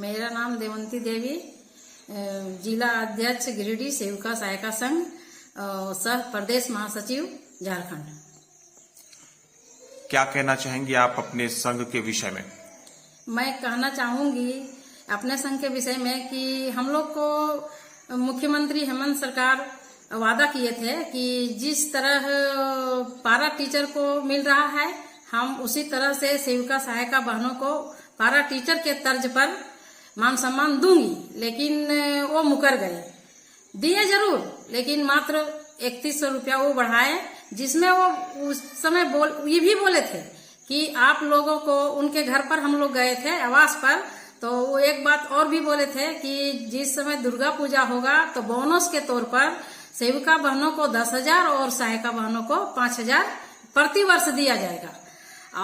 मेरा नाम देवंती देवी, जिला अध्यक्ष गिरिडीह सेविका सहायता संघ, सह प्रदेश महासचिव झारखंड। क्या कहना चाहेंगी आप अपने संघ के विषय में? मैं कहना चाहूंगी अपने संघ के विषय में कि हम लोग को मुख्यमंत्री हेमंत सरकार वादा किए थे कि जिस तरह पारा टीचर को मिल रहा है, हम उसी तरह से सेविका सहायिका बहनों को पारा टीचर के तर्ज पर मान सम्मान दूंगी। लेकिन वो मुकर गए। दिए जरूर, लेकिन मात्र 3100 रुपया वो बढ़ाए, जिसमें वो उस समय ये भी बोले थे कि आप लोगों को उनके घर पर हम लोग गए थे आवास पर, तो वो एक बात और भी बोले थे कि जिस समय दुर्गा पूजा होगा तो बोनस के तौर पर सेविका बहनों को 10,000 और सहायिका बहनों को 5,000 प्रति वर्ष दिया जाएगा।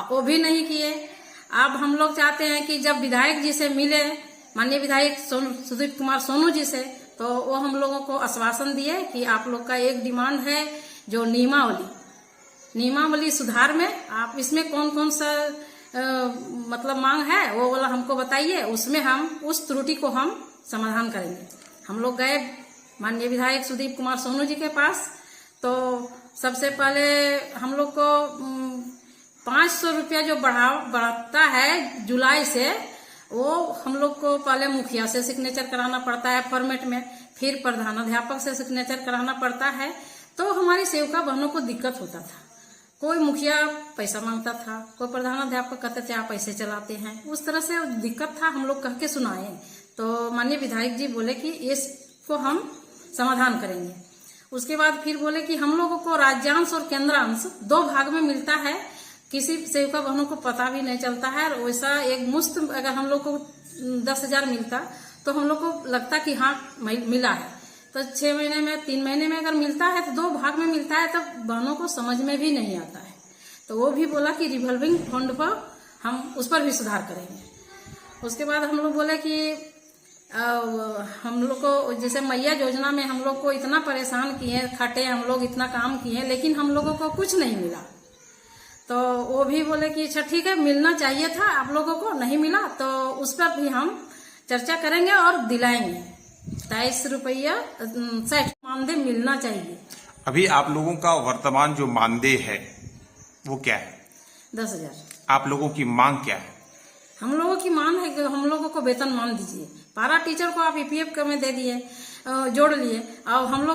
वो भी नहीं किए। अब हम लोग चाहते हैं कि जब विधायक जी से मिले, माननीय विधायक सुदीप कुमार सोनू जी से, तो वो हम लोगों को आश्वासन दिए कि आप लोग का एक डिमांड है जो नियमावली सुधार में, आप इसमें कौन कौन सा मतलब मांग है वो वाला हमको बताइए, उसमें हम उस त्रुटि को हम समाधान करेंगे। हम लोग गए माननीय विधायक सुदीप कुमार सोनू जी के पास, तो सबसे पहले हम लोग को 500 रुपया जो बढ़ता है जुलाई से, वो हम लोग को पहले मुखिया से सिग्नेचर कराना पड़ता है फॉर्मेट में, फिर प्रधानाध्यापक से सिग्नेचर कराना पड़ता है। तो हमारी सेविका बहनों को दिक्कत होता था। कोई मुखिया पैसा मांगता था, कोई प्रधानाध्यापक कहते थे आप पैसे चलाते हैं, उस तरह से दिक्कत था। हम लोग कह के सुनाए तो माननीय विधायक जी बोले कि इसको हम समाधान करेंगे। उसके बाद फिर बोले कि हम लोगों को राज्यांश और केंद्रांश 2 भाग में मिलता है, किसी सेविका बहनों को पता भी नहीं चलता है। और वैसा एक मुफ्त अगर हम लोग को 10,000 मिलता तो हम लोग को लगता कि हाँ मिला है। तो 6 महीने में 3 महीने में अगर मिलता है तो 2 भाग में मिलता है, तो बहनों को समझ में भी नहीं आता है। तो वो भी बोला कि रिवॉल्विंग फंड पर हम उस पर भी सुधार करेंगे। उसके बाद हम लोग बोले कि हम लोग को जैसे मैया योजना में हम लोग को इतना परेशान किए, खटे हम लोग, इतना काम किए, लेकिन हम लोगों को कुछ नहीं मिला। तो वो भी बोले कि अच्छा ठीक है, मिलना चाहिए था, आप लोगों को नहीं मिला, तो उस पर भी हम चर्चा करेंगे और दिलाएंगे। 23 रुपया 60 मानदेय मिलना चाहिए। अभी आप लोगों का वर्तमान जो मानदेय है वो क्या है? 10,000। आप लोगों की मांग क्या है? हम लोगों की मांग है कि हम लोगों को वेतन मान दीजिए। पारा टीचर को आप EPF में दे दिए, जोड़ लिए, और हम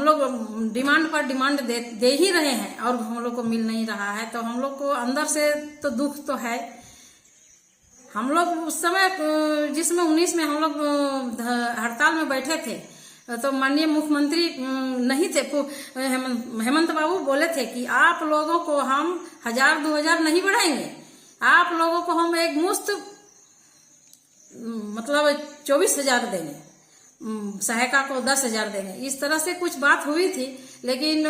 लोग डिमांड पर डिमांड दे ही रहे हैं और हम लोग को मिल नहीं रहा है। तो हम लोग को अंदर से तो दुख तो है। हम लोग उस समय जिसमें 19 में हम लोग हड़ताल में बैठे थे, तो माननीय मुख्यमंत्री नहीं थे, हेमंत बाबू बोले थे कि आप लोगों को हम 1,000-2,000 नहीं बढ़ाएंगे, आप लोगों को हम एक मुफ्त मतलब 24,000 देंगे, सहायिका को 10,000 देंगे। इस तरह से कुछ बात हुई थी, लेकिन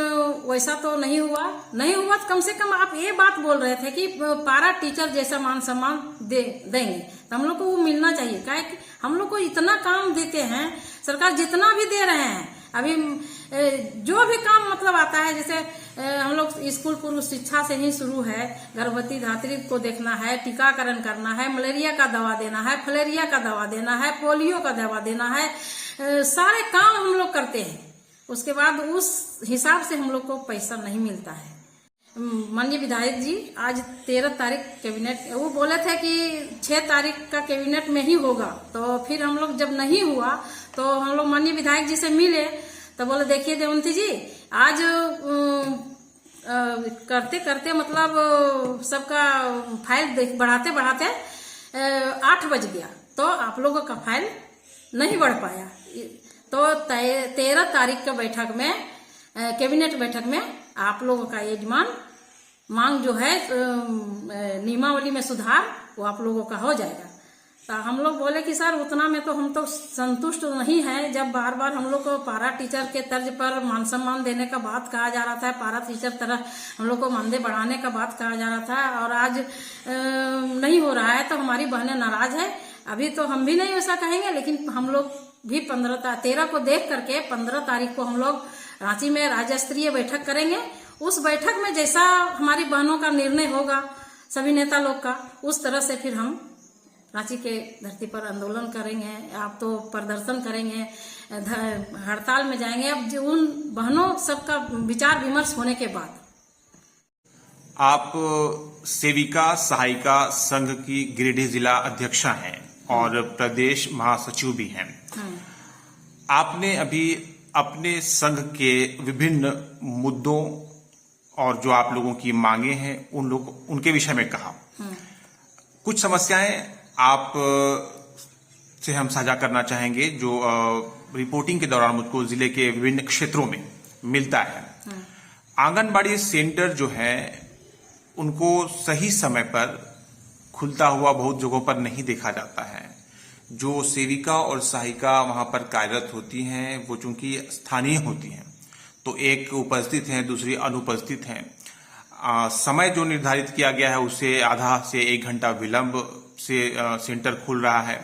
वैसा तो नहीं हुआ। तो कम से कम आप ये बात बोल रहे थे कि पारा टीचर जैसा मान सम्मान देंगे, तो हम लोग को वो मिलना चाहिए। क्या है कि हम लोग को इतना काम देते हैं, सरकार जितना भी दे रहे हैं, अभी जो भी काम मतलब आता है, जैसे हम लोग स्कूल पूर्व शिक्षा से ही शुरू है, गर्भवती धात्री को देखना है, टीकाकरण करना है, मलेरिया का दवा देना है, फलेरिया का दवा देना है, पोलियो का दवा देना है, सारे काम हम लोग करते हैं। उसके बाद उस हिसाब से हम लोग को पैसा नहीं मिलता है। माननीय विधायक जी आज 13 तारीख कैबिनेट, वो बोले थे कि 6 तारीख का कैबिनेट में ही होगा। तो फिर हम लोग जब नहीं हुआ तो हम लोग माननीय विधायक जी से मिले, तो बोले देखिए देवंती जी, आज करते करते मतलब सबका फाइल बढ़ाते 8 बज गया, तो आप लोगों का फाइल नहीं बढ़ पाया। तो 13 तारीख के बैठक में, कैबिनेट बैठक में, आप लोगों का ये मांग जो है नियमावली में सुधार, वो आप लोगों का हो जाएगा। तो हम लोग बोले कि सर उतना में तो हम तो संतुष्ट नहीं है। जब बार बार हम लोग को पारा टीचर के तर्ज पर मान सम्मान देने का बात कहा जा रहा था, पारा टीचर तरह हम लोग को मानदेय बढ़ाने का बात कहा जा रहा था, और आज नहीं हो रहा है, तो हमारी बहनें नाराज है। अभी तो हम भी नहीं वैसा कहेंगे, लेकिन हम लोग भी 13 को देख करके 15 तारीख को हम लोग रांची में राज्य स्तरीय बैठक करेंगे। उस बैठक में जैसा हमारी बहनों का निर्णय होगा, सभी नेता लोग का, उस तरह से फिर हम रांची के धरती पर आंदोलन करेंगे, आप तो प्रदर्शन करेंगे, हड़ताल में जाएंगे। अब उन बहनों सबका विचार विमर्श होने के बाद आप सेविका सहायिका संघ की गिरिडीह जिला अध्यक्षा हैं और प्रदेश महासचिव भी हैं। आपने अभी अपने संघ के विभिन्न मुद्दों और जो आप लोगों की मांगे हैं उनके विषय में कहा। कुछ समस्याएं आप से हम साझा करना चाहेंगे जो रिपोर्टिंग के दौरान मुझको जिले के विभिन्न क्षेत्रों में मिलता है। आंगनबाड़ी सेंटर जो है उनको सही समय पर खुलता हुआ बहुत जगहों पर नहीं देखा जाता है। जो सेविका और सहायिका वहां पर कार्यरत होती हैं वो चूंकि स्थानीय होती हैं तो एक उपस्थित हैं, दूसरी अनुपस्थित हैं। समय जो निर्धारित किया गया है उससे आधा से 1 घंटा विलंब से सेंटर खुल रहा है।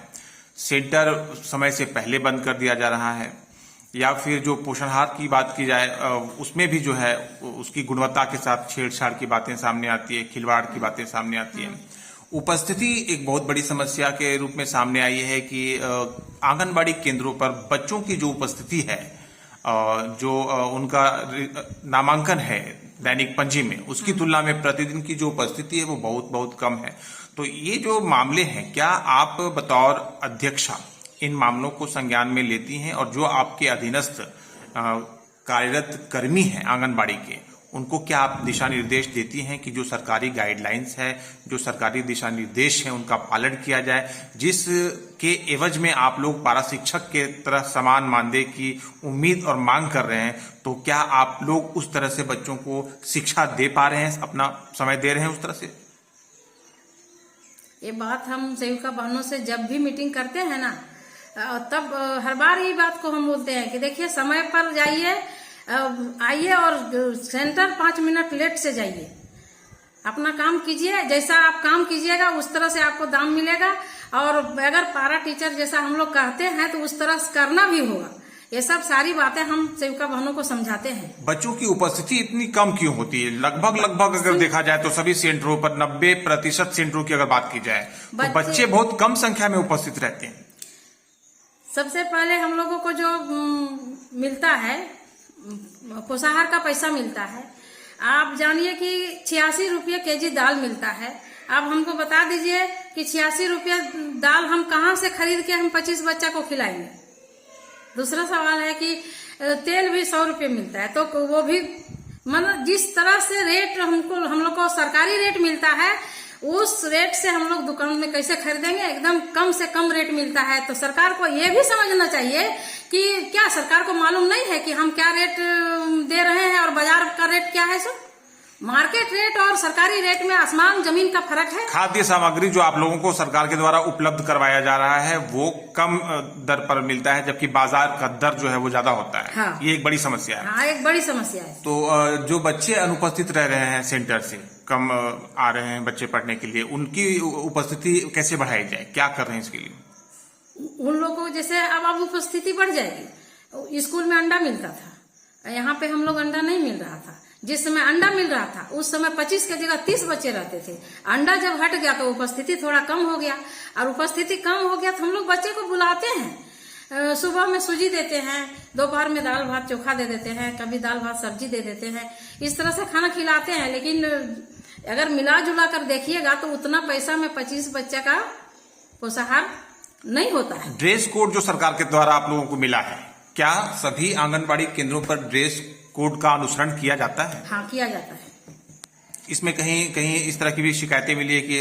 सेंटर समय से पहले बंद कर दिया जा रहा है, या फिर जो पोषणाहार की बात की जाए उसमें भी जो है उसकी गुणवत्ता के साथ छेड़छाड़ की बातें सामने आती है, खिलवाड़ की बातें सामने आती है। उपस्थिति एक बहुत बड़ी समस्या के रूप में सामने आई है कि आंगनबाड़ी केंद्रों पर बच्चों की जो उपस्थिति है, जो उनका नामांकन है दैनिक पंजी में, उसकी तुलना में प्रतिदिन की जो उपस्थिति है वो बहुत कम है। तो ये जो मामले हैं, क्या आप बतौर अध्यक्षा इन मामलों को संज्ञान में लेती हैं और जो आपके अधीनस्थ कार्यरत कर्मी हैं आंगनबाड़ी के, उनको क्या आप दिशा निर्देश देती हैं कि जो सरकारी गाइडलाइंस है, जो सरकारी दिशा निर्देश है, उनका पालन किया जाए, जिसके एवज में आप लोग पारा शिक्षक के तरह समान मानदेय की उम्मीद और मांग कर रहे हैं, तो क्या आप लोग उस तरह से बच्चों को शिक्षा दे पा रहे हैं, अपना समय दे रहे हैं उस तरह से? ये बात हम सेविका बहनों से जब भी मीटिंग करते हैं ना, तब हर बार ये बात को हम बोलते हैं कि देखिए समय पर जाइए, आइए और सेंटर 5 मिनट लेट से जाइए, अपना काम कीजिए, जैसा आप काम कीजिएगा उस तरह से आपको दाम मिलेगा। और अगर पारा टीचर जैसा हम लोग कहते हैं तो उस तरह से करना भी होगा। ये सब सारी बातें हम सेविका बहनों को समझाते हैं। बच्चों की उपस्थिति इतनी कम क्यों होती है? लगभग अगर देखा जाए तो सभी सेंटरों पर 90% सेंटरों की अगर बात की जाए तो बच्चे बहुत कम संख्या में उपस्थित रहते हैं। सबसे पहले हम लोगों को जो मिलता है, पोषाहार का पैसा मिलता है, आप जानिए कि 86 रुपये केजी दाल मिलता है। आप हमको बता दीजिए कि 86 रुपये दाल हम कहाँ से खरीद के हम 25 बच्चा को खिलाएंगे। दूसरा सवाल है कि तेल भी 100 रुपये मिलता है, तो वो भी मतलब जिस तरह से रेट हम लोग को सरकारी रेट मिलता है उस रेट से हम लोग दुकान में कैसे खरीदेंगे? एकदम कम से कम रेट मिलता है। तो सरकार को ये भी समझना चाहिए कि क्या सरकार को मालूम नहीं है कि हम क्या रेट दे रहे हैं और बाजार का रेट क्या है? सो मार्केट रेट और सरकारी रेट में आसमान जमीन का फर्क है। खाद्य सामग्री जो आप लोगों को सरकार के द्वारा उपलब्ध करवाया जा रहा है वो कम दर पर मिलता है, जबकि बाजार का दर जो है वो ज्यादा होता है। हाँ। ये एक बड़ी समस्या है। हाँ, एक बड़ी समस्या है। तो जो बच्चे अनुपस्थित रह रहे हैं सेंटर से, कम आ रहे हैं बच्चे पढ़ने के लिए, उनकी उपस्थिति कैसे बढ़ाई जाए? क्या कर रहे हैं इसके लिए? उन लोगों को जैसे अब उपस्थिति बढ़ जाएगी। स्कूल में अंडा मिलता था, यहाँ पे हम लोग अंडा नहीं मिल रहा था। जिस समय अंडा मिल रहा था उस समय 25 की जगह 30 बच्चे रहते थे। अंडा जब हट गया तो उपस्थिति थोड़ा कम हो गया, और उपस्थिति कम हो गया तो हम लोग बच्चे को बुलाते हैं। सुबह में सूजी देते हैं, दोपहर में दाल भात चोखा दे देते हैं, कभी दाल भात सब्जी दे देते हैं। इस तरह से खाना खिलाते हैं। लेकिन अगर मिला जुला कर देखिएगा तो उतना पैसा में 25 बच्चा का पोषाहार नहीं होता है। ड्रेस कोड जो सरकार के द्वारा आप लोगों को मिला है, क्या सभी आंगनबाड़ी केंद्रों पर ड्रेस कोड का अनुसरण किया जाता है? हाँ, किया जाता है। इसमें कहीं इस तरह की भी शिकायतें मिली है कि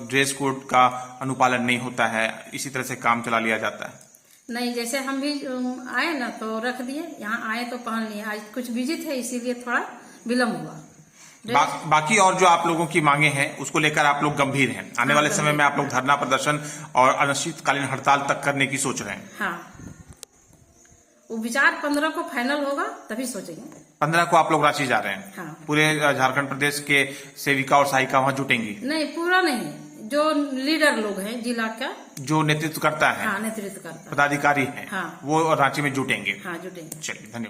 ड्रेस कोड का अनुपालन नहीं होता है, इसी तरह से काम चला लिया जाता है? नहीं, जैसे हम भी आए ना तो रख दिए, यहाँ आए तो पहन लिए। आज कुछ बिजी थे इसीलिए थोड़ा विलम्ब हुआ। बाकी और जो आप लोगों की मांगे हैं उसको लेकर आप लोग गंभीर हैं? आने वाले समय में आप लोग धरना प्रदर्शन और अनिश्चितकालीन हड़ताल तक करने की सोच रहे हैं? हाँ, वो विचार 15 को फाइनल होगा तभी सोचेंगे। 15 को आप लोग रांची जा रहे हैं? हाँ। पूरे झारखंड प्रदेश के सेविका और सहायिका वहां जुटेंगी? नहीं, पूरा नहीं, जो लीडर लोग हैं जिला का, जो नेतृत्व करता है, हाँ, नेतृत्व करता पदाधिकारी हैं, हाँ, वो रांची में जुटेंगे? हाँ, जुटेंगे। चलिए, धन्यवाद।